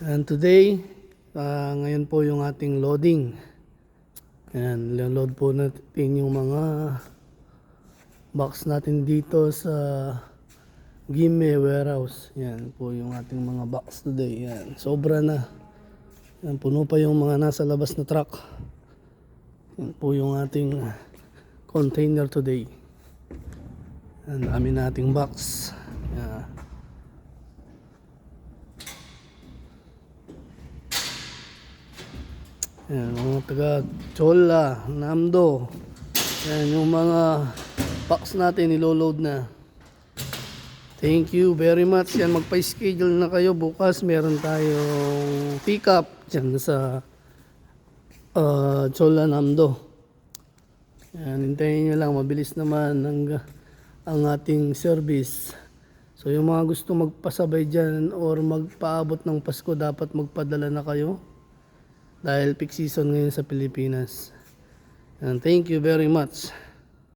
And today, ngayon po yung ating loading. Ayan, load po natin yung mga box natin dito sa Gime warehouse. Yan po yung ating mga box today. Yan, sobra na. Yan, puno pa yung mga nasa labas na truck. Yan po yung ating container today. Ang dami nating box. Yan. Yan, mga taga Chola, Namdo. Yan yung mga box natin ilo-load na. Thank you very much. Yan, magpa-schedule na kayo. Bukas meron tayong pick up dyan sa Chola, Namdo. Yan, hintayin nyo lang. Mabilis naman ang ating service. So yung mga gusto magpasabay dyan or magpaabot ng Pasko, dapat magpadala na kayo. Dahil peak season ngayon sa Pilipinas. And thank you very much.